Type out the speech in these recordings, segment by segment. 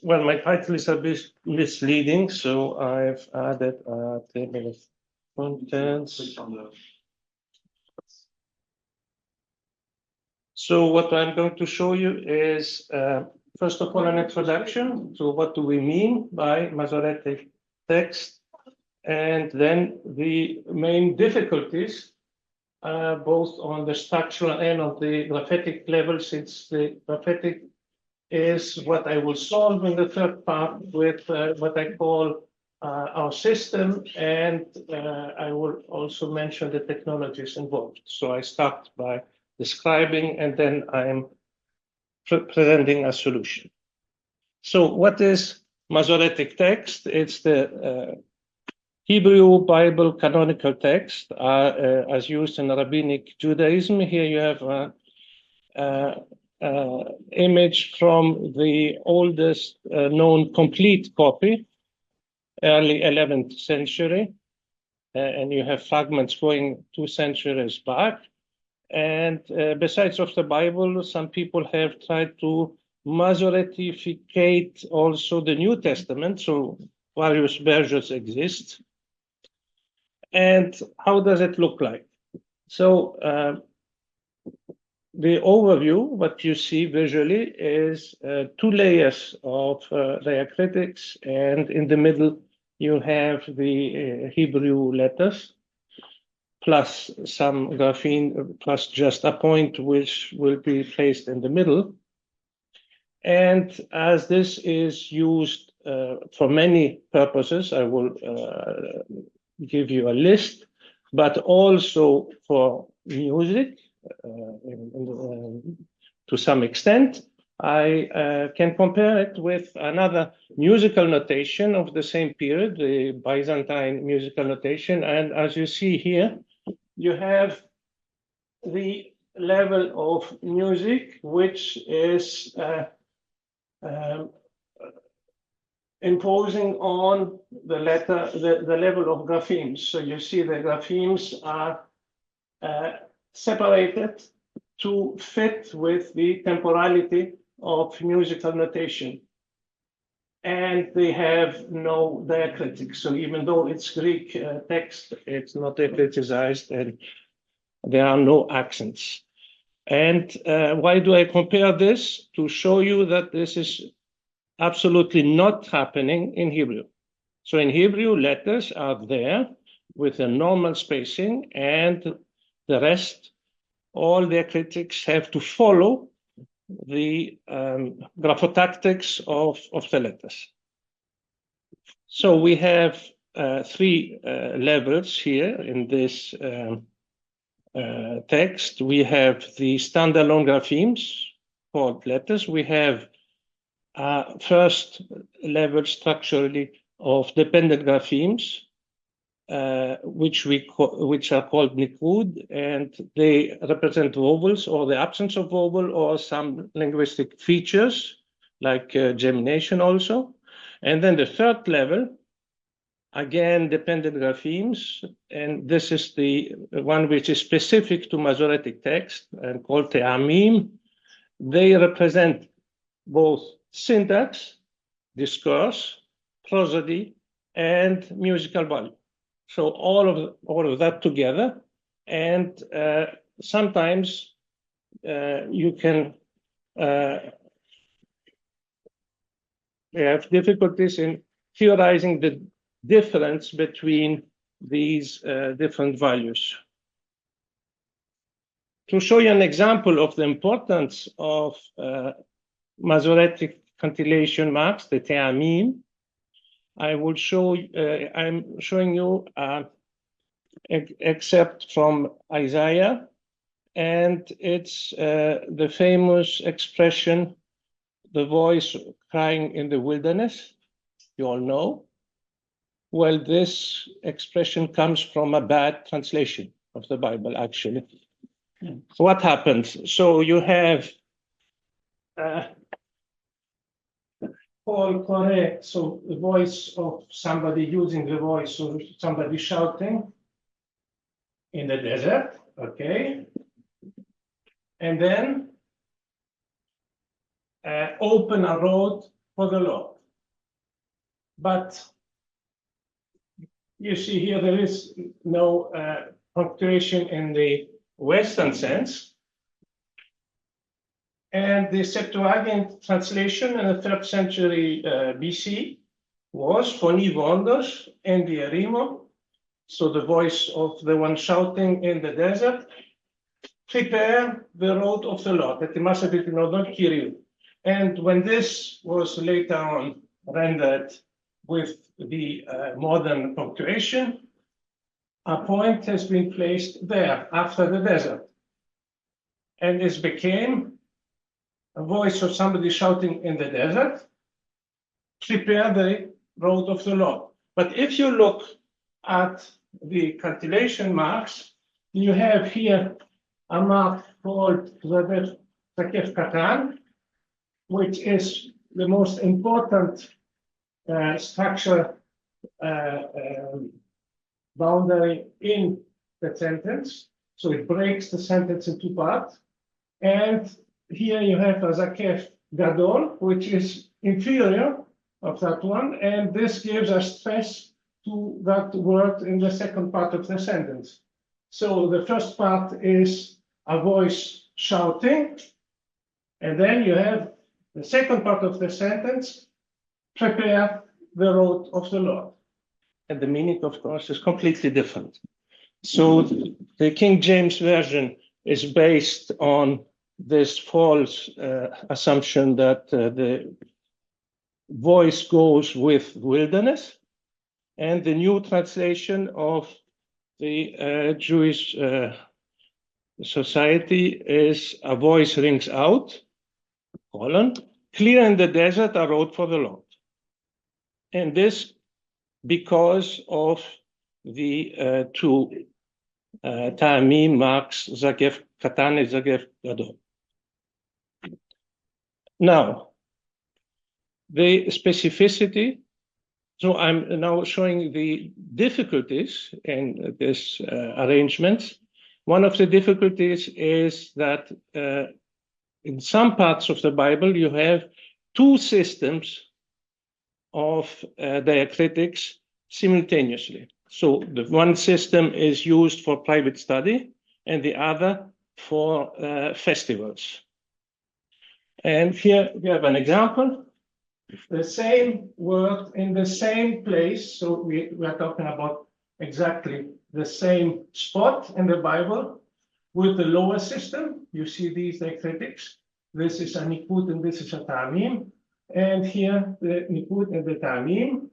well, my title is a bit misleading, so I've added a table of contents. So what I'm going to show you is, first of all, an introduction to what do we mean by Masoretic text, and then the main difficulties, both on the structural and on the graphetic level, since the graphetic is what I will solve in the third part with what I call our system, and I will also mention the technologies involved. So I start by describing, and then I'm presenting a solution. So what is Masoretic text? It's the Hebrew Bible canonical text as used in Rabbinic Judaism. Here you have image from the oldest known complete copy, early 11th century, and you have fragments going 2 centuries back. And besides of the Bible, some people have tried to Masoretificate also the New Testament, so various versions exist. And how does it look like? So the overview, what you see visually, is 2 layers of diacritics, and in the middle you have the Hebrew letters, plus some grapheme, plus just a point which will be placed in the middle. And as this is used for many purposes, I will give you a list, but also for music, to some extent. I can compare it with another musical notation of the same period, the Byzantine musical notation. And as you see here, you have the level of music, which is imposing on the letter, the level of graphemes. So you see the graphemes are separated to fit with the temporality of musical notation. And they have no diacritics. So even though it's Greek text, it's not diacriticized, and there are no accents. And why do I compare this? To show you that this is absolutely not happening in Hebrew. So in Hebrew, letters are there with a normal spacing, and the rest, all their critics have to follow the graphotactics of the letters. So we have 3 levels here in this text. We have the standalone graphemes called letters. We have first level structurally of dependent graphemes, which are called nikud, and they represent vowels or the absence of vowel or some linguistic features like gemination also. And then the third level, again, dependent graphemes, and this is the one which is specific to Masoretic text and called te'amim. They represent both syntax, discourse, prosody, and musical value. So all of that together, and sometimes you can have difficulties in theorizing the difference between these different values. To show you an example of the importance of Masoretic cantillation marks, the te'amim, I will show. I'm showing you an excerpt from Isaiah, and it's the famous expression, "The voice crying in the wilderness." You all know. Well, this expression comes from a bad translation of the Bible, actually. So what happens? So you have Paul correct, so the voice of somebody using the voice of somebody shouting in the desert, okay? And then open a road for the Lord. But you see here, there is no punctuation in the Western sense. And the Septuagint translation in the 3rd century BC was phoni vondos en the erimo, so the voice of the one shouting in the desert, prepare the road of the Lord, and when this was later on rendered with the modern punctuation, a point has been placed there after the desert, and this became a voice of somebody shouting in the desert, prepare the road of the Lord. But if you look at the cantillation marks, you have here a mark called Zakef Katan, which is the most important structure boundary in the sentence. So it breaks the sentence in 2 parts. And here you have a Zakef Gadol, which is inferior of that one. And this gives a stress to that word in the second part of the sentence. So the first part is a voice shouting. And then you have the second part of the sentence, prepare the road of the Lord. And the meaning, of course, is completely different. So the King James Version is based on this false assumption that the voice goes with wilderness. And the new translation of the Jewish society is a voice rings out, clear in the desert a road for the Lord. And this because of the 2 Ta'amim marks, Zakef Katan and Zakef Gadol. Now, the specificity, so I'm now showing the difficulties in this arrangement. One of the difficulties is that in some parts of the Bible, you have 2 systems of diacritics simultaneously. So the one system is used for private study and the other for festivals. And here we have an example. The same word in the same place. So we are talking about exactly the same spot in the Bible with the lower system. You see these diacritics. This is a nikud and this is a ta'amim. And here the nikud and the ta'amim.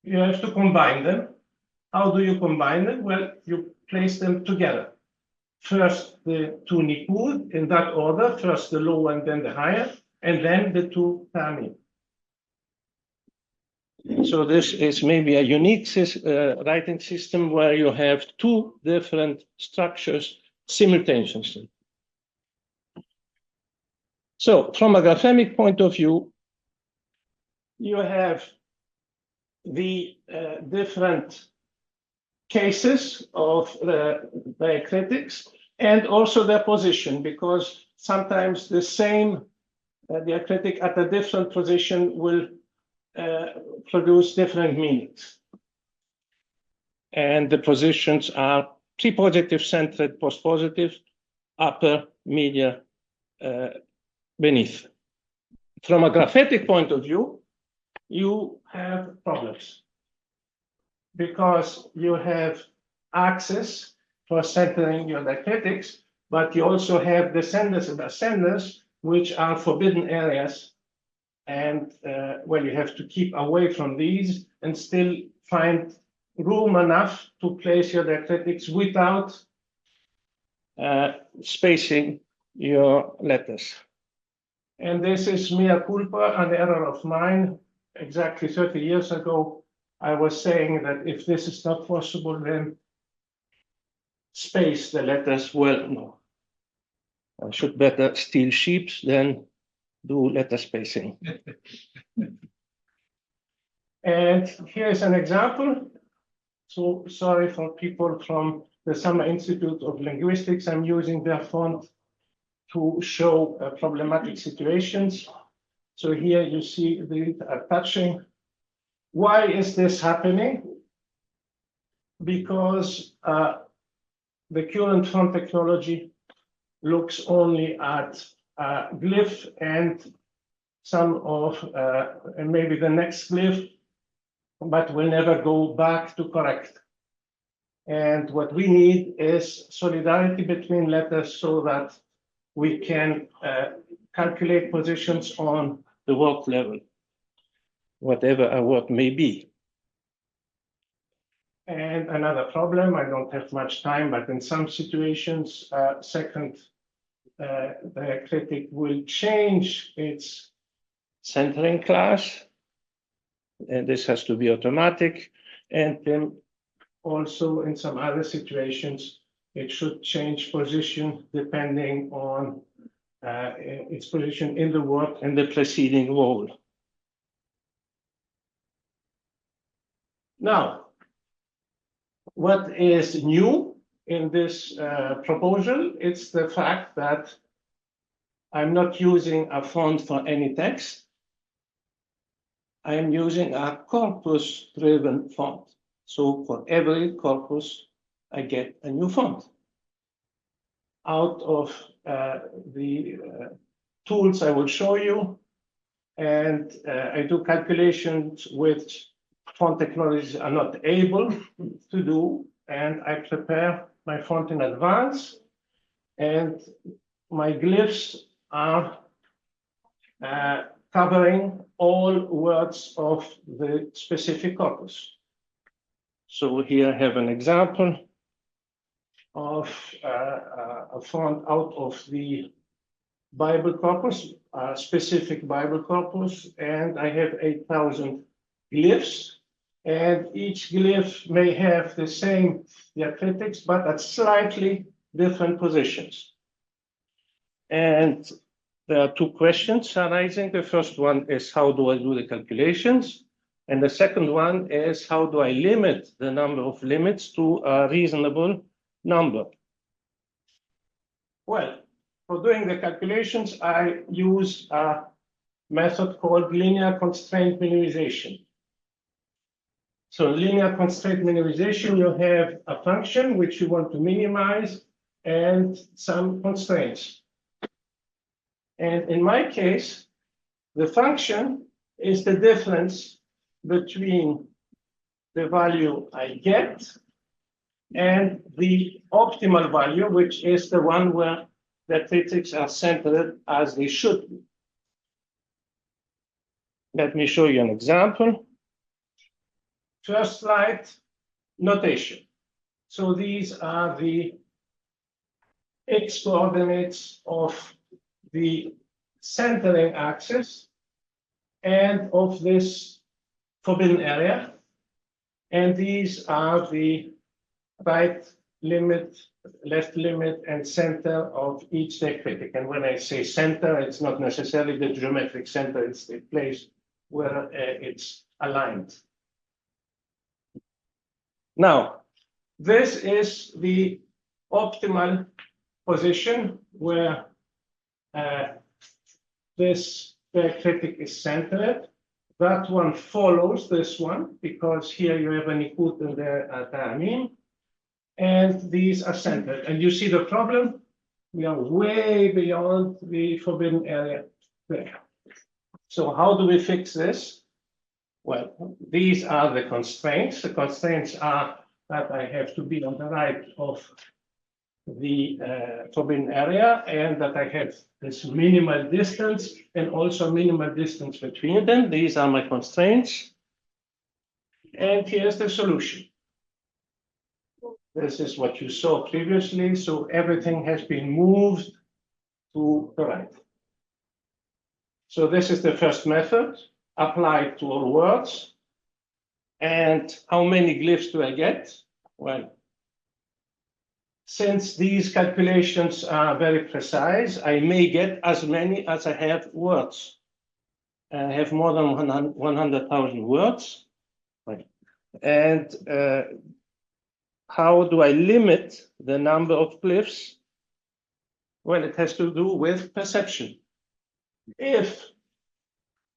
You have to combine them. How do you combine them? Well, you place them together. First the 2 nikud in that order, first the lower and then the higher, and then the 2 ta'amim. So this is maybe a unique writing system where you have 2 different structures simultaneously. So from a graphemic point of view, you have the different cases of the diacritics and also their position, because sometimes the same diacritic at a different position will produce different meanings. And the positions are prepositive centered, postpositive, upper, media, beneath. From a graphetic point of view, you have problems because you have access for centering your diacritics, but you also have descendants and ascendants, which are forbidden areas. And well, you have to keep away from these and still find room enough to place your diacritics without spacing your letters. And this is mea culpa, an error of mine. Exactly 30 years ago, I was saying that if this is not possible, then space the letters. Well, no. I should better steal sheep than do letter spacing. And here's an example. So sorry for people from the Summer Institute of Linguistics. I'm using their font to show problematic situations. So here you see the touching. Why is this happening? Because the current font technology looks only at glyph and some of, and maybe the next glyph, but will never go back to correct. And what we need is solidarity between letters so that we can calculate positions on the word level, whatever a word may be. And another problem, I don't have much time, but in some situations, the critic will change its centering class, and this has to be automatic. And then also in some other situations, it should change position depending on its position in the word and the preceding vowel. Now, what is new in this proposal? It's the fact that I'm not using a font for any text. I am using a corpus-driven font. So for every corpus, I get a new font. Out of the tools I will show you, and I do calculations which font technologies are not able to do, and I prepare my font in advance, and my glyphs are covering all words of the specific corpus. So here I have an example of a font out of the Bible corpus, a specific Bible corpus, and I have 8,000 glyphs, and each glyph may have the same diacritics, but at slightly different positions. And there are two questions arising. The first one is, how do I do the calculations? And the second one is, how do I limit the number of limits to a reasonable number? Well, for doing the calculations, I use a method called linear constraint minimization. So linear constraint minimization, you have a function which you want to minimize and some constraints. And in my case, the function is the difference between the value I get and the optimal value, which is the one where the critics are centered as they should be. Let me show you an example. First slide, notation. So these are the x coordinates of the centering axis and of this forbidden area. And these are the right limit, left limit, and center of each diacritic. And when I say center, it's not necessarily the geometric center, it's the place where it's aligned. Now, this is the optimal position where this diacritic is centered. That one follows this one because here you have an ikut and there a ta'amim, and these are centered. And you see the problem? We are way beyond the forbidden area there. So how do we fix this? Well, these are the constraints. The constraints are that I have to be on the right of the forbidden area and that I have this minimal distance and also minimal distance between them. These are my constraints. And here's the solution. This is what you saw previously. So everything has been moved to the right. So this is the first method applied to all words. And how many glyphs do I get? Well, since these calculations are very precise, I may get as many as I have words. I have more than 100,000 words. Right. And how do I limit the number of glyphs? Well, it has to do with perception. If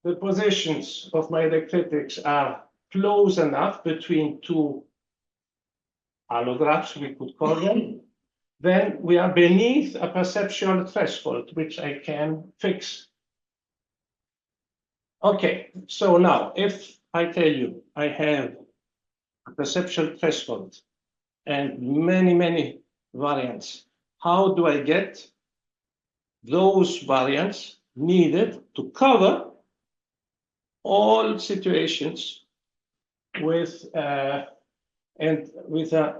the positions of my electretics are close enough between two allographs, we could call them, then we are beneath a perceptual threshold, which I can fix. Okay, so now if I tell you I have a perceptual threshold and many variants, how do I get those variants needed to cover all situations with a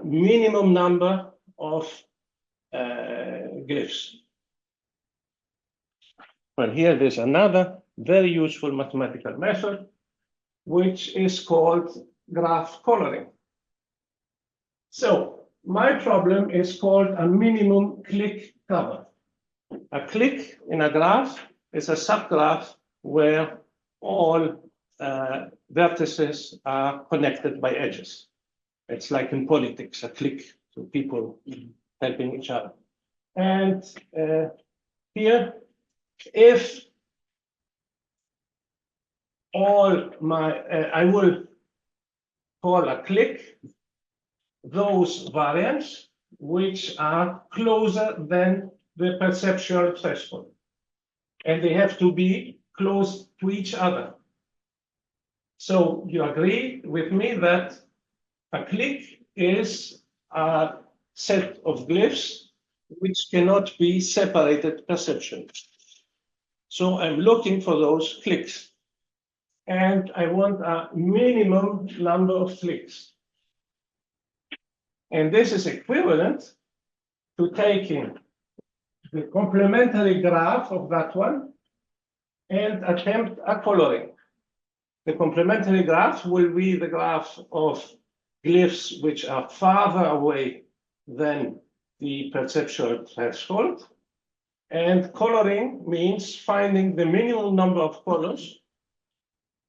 minimum number of glyphs? Well, here there's another very useful mathematical method, which is called graph coloring. So my problem is called a minimum click cover. A click in a graph is a subgraph where all vertices are connected by edges. It's like in politics, a click, so people helping each other. And here, if all my, I will call a click those variants which are closer than the perceptual threshold. And they have to be close to each other. So you agree with me that a click is a set of glyphs which cannot be separated perceptually. So I'm looking for those clicks. And I want a minimum number of clicks. And this is equivalent to taking the complementary graph of that one and attempt a coloring. The complementary graph will be the graph of glyphs which are farther away than the perceptual threshold. And coloring means finding the minimum number of colors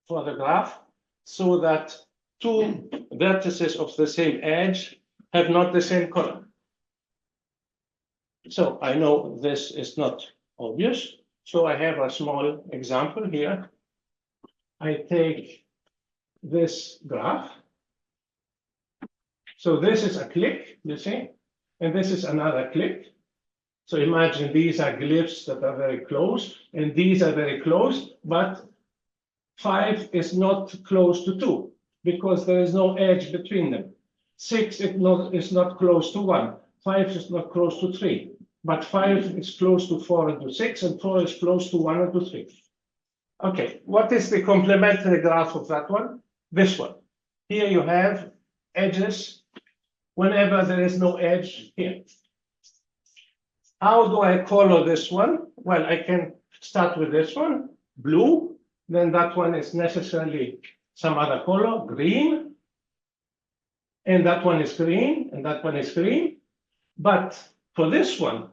for the graph so that two vertices of the same edge have not the same color. So I know this is not obvious. So I have a small example here. I take this graph. So this is a click, you see, and this is another click. So imagine these are glyphs that are very close, and these are very close, but 5 is not close to 2 because there is no edge between them. 6 is not close to 1. 5 is not close to 3. But 5 is close to 4 and to 6, and 4 is close to 1 and to 3. Okay, what is the complementary graph of that one? This one. Here you have edges whenever there is no edge here. How do I color this one? Well, I can start with this one, blue. Then that one is necessarily some other color, green. And that one is green, and that one is green. But for this one,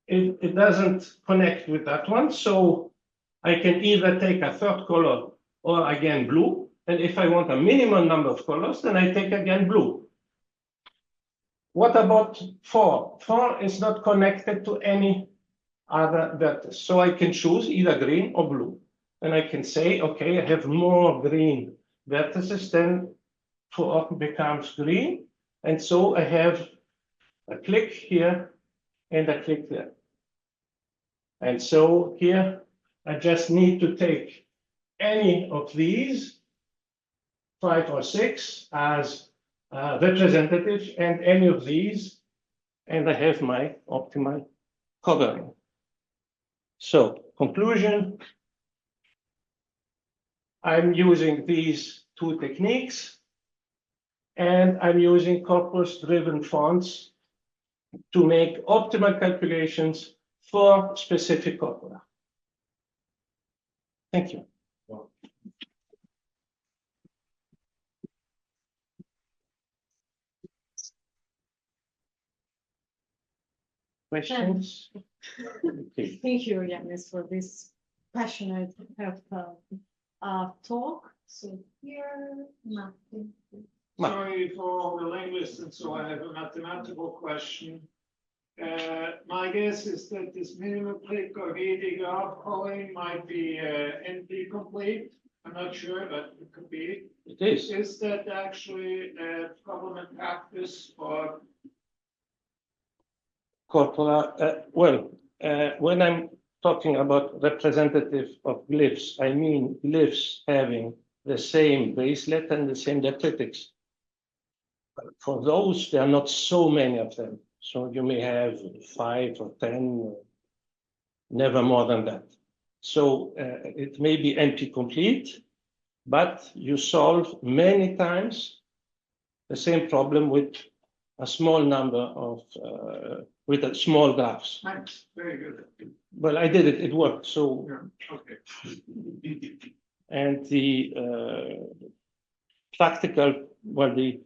it doesn't connect with that one. So I can either take a third color or again blue. And if I want a minimum number of colors, then I take again blue. What about 4? 4 is not connected to any other vertex. So I can choose either green or blue. And I can say, okay, I have more green vertices, then 4 becomes green. And so I have a click here and a click there. And so here, I just need to take any of these, 5 or 6, as representative, and any of these, and I have my optimal covering. So, conclusion, I'm using these two techniques, and I'm using corpus-driven fonts to make optimal calculations for specific corpora. Thank you. Questions? Okay. Thank you, Yannis, for this passionate, helpful talk. So here, Sorry for all the linguists, and so I have a mathematical question. My guess is that this minimum click or VD calling might be NP complete. I'm not sure, but it could be. It is. Is that actually a problem in practice or? Corpora, when I'm talking about representative of glyphs, I mean glyphs having the same bracelet and the same Graphetics. For those, there are not so many of them. So you may have 5 or 10, never more than that. So it may be NP complete, but you solve many times the same problem with a small number of, with a small graphs. Thanks, very good. Well, I did it, it worked. So, Yeah, okay. and the practical, well, the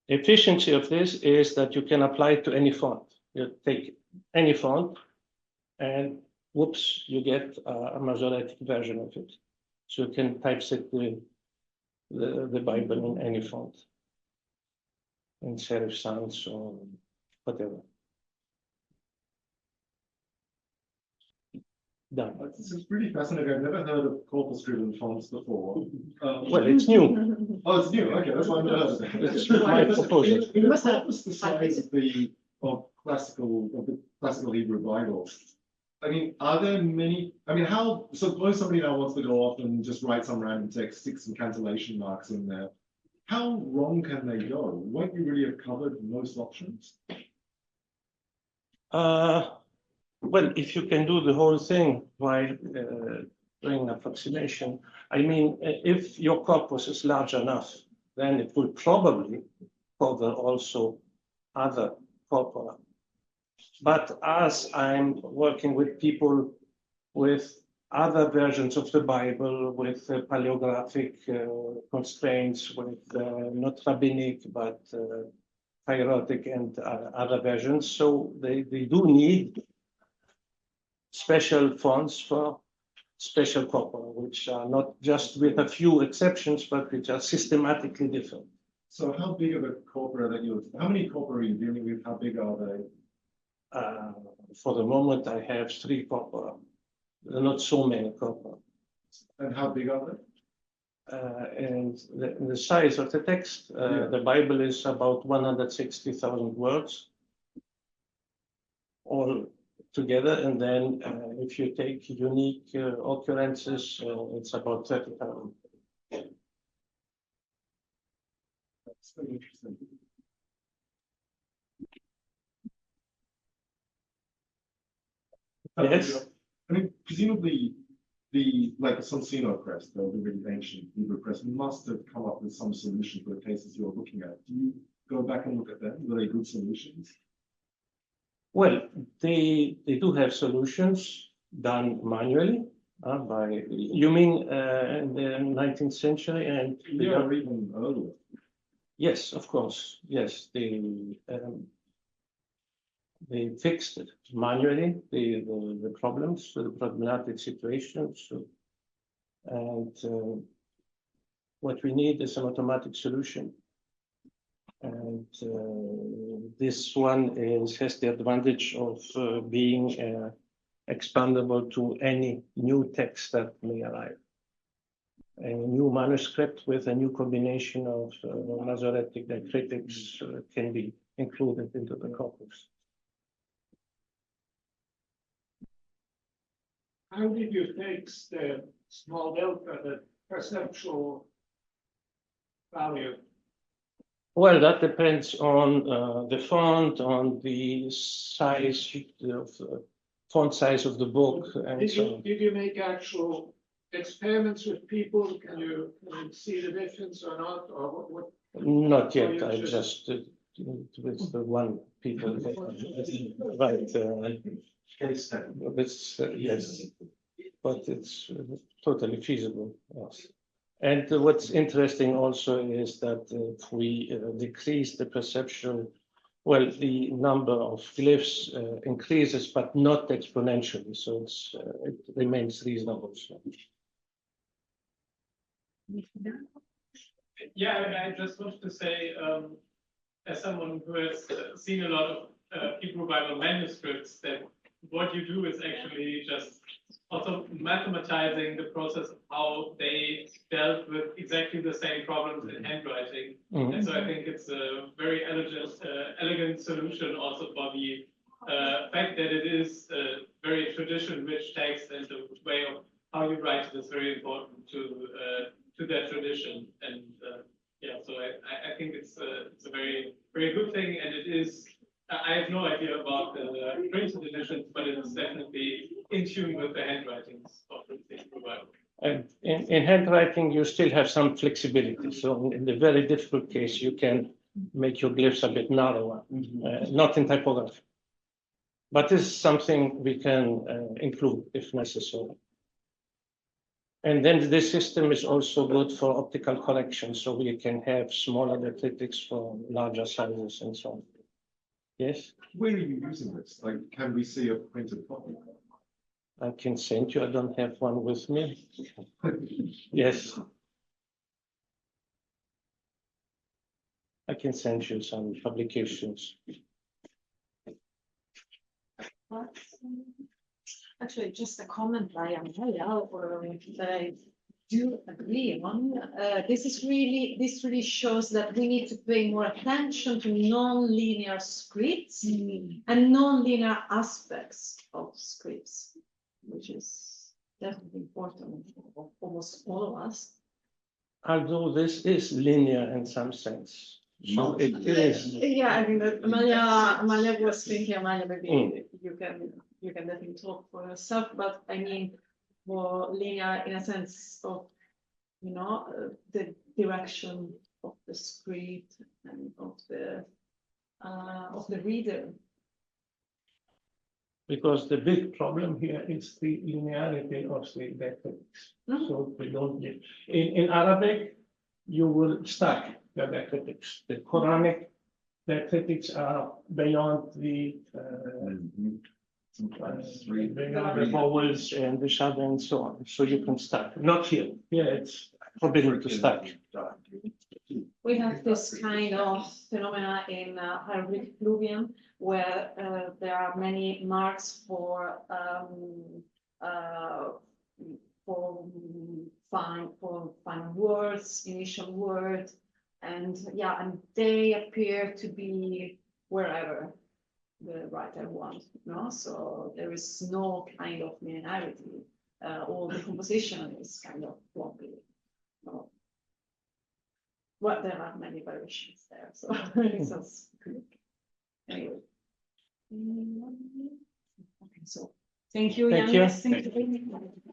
efficiency of this is that you can apply it to any font. You take any font and whoops, you get a Masoretic version of it. So you can typeset the Bible in any font, in serif sans or whatever. Done. This is pretty fascinating. I've never heard of corpus-driven fonts before. Well, it's new. Oh, it's new. Okay, that's why I've never heard of it. It's my proposal. What's the size of the classical Hebrew Bible? I mean, are there many? I mean, how? Suppose somebody now wants to go off and just write some random text, stick some cancellation marks in there. How wrong can they go? Won't you really have covered most options? Well, if you can do the whole thing while doing an approximation, I mean, if your corpus is large enough, then it will probably cover also other corpora. But as I'm working with people with other versions of the Bible, with paleographic constraints, with not rabbinic, but hieratic and other versions, so they do need special fonts for special corpora, which are not just with a few exceptions, but which are systematically different. So how big of a corpora how many corpora are you dealing with? How big are they? For the moment, I have 3 corpora. There are not so many corpora. And how big are they? And the size of the text, the Bible is about 160,000 words all together. And then if you take unique occurrences, it's about 30,000. That's very interesting. Yes. I mean, presumably like the Sonsino press, the really ancient Hebrew press, must have come up with some solution for the cases you're looking at. Do you go back and look at them? Were they good solutions? Well, they do have solutions done manually by, you mean in the 19th century and or even earlier. yes, of course, yes, they fixed it manually, the problems, the problematic situations, and what we need is an automatic solution. And this one has the advantage of being expandable to any new text that may arrive. A new manuscript with a new combination of Masoretic Graphetics can be included into the corpus. How did you fix the small delta, the perceptual value? Well, that depends on the font, on the size of font size of the book, and so on. Did you make actual experiments with people? Can you see the difference or not? Or what? Not yet. I just with the one people. Right. Yes, but it's totally feasible. Yes. And what's interesting also is that if we decrease the perception, well, the number of glyphs increases, but not exponentially. So it remains reasonable. So. Yeah, I just want to say, as someone who has seen a lot of Hebrew Bible manuscripts, that what you do is actually just also mathematizing the process of how they dealt with exactly the same problems in handwriting. And so I think it's a very elegant solution also for the fact that it is a very tradition-rich text, and the way of how you write it is very important to that tradition. And yeah, so I think it's a very, very good thing, and it is. I have no idea about the printed editions, but it's definitely in tune with the handwritings of the Hebrew Bible. And in handwriting, you still have some flexibility. So in the very difficult case, you can make your glyphs a bit narrower, not in typography. But this is something we can include if necessary. And then this system is also good for optical correction, so we can have smaller Graphetics for larger sizes and so on. Yes, Where are you using this? Like, can we see a printed copy? I can send you. I don't have one with me. Yes. I can send you some publications. Actually, just a comment by Amelia, that I do agree on. This really shows that we need to pay more attention to non-linear scripts and non-linear aspects of scripts, which is definitely important for almost all of us. Although this is linear in some sense. So it is. Yeah, I mean, Amalia was thinking, Amalia, maybe you can definitely talk for yourself, but I mean, more linear in a sense of, you know, the direction of the script and of the reader. Because the big problem here is the linearity of the Graphetics. So we don't get in Arabic, you will stack the Graphetics. The Quranic Graphetics are beyond the vowels and the shadda and so on. So you can stack. Not here. Here it's forbidden to stack. We have this kind of phenomena in hieroglyphic fluvium where there are many marks for final words, initial word, and yeah, and they appear to be wherever the writer wants, no? So there is no kind of linearity. All the composition is kind of lumpy. No? Well, there are many variations there, so it's just anyway. Okay, so thank you, Thank Yannis. you. Thank you.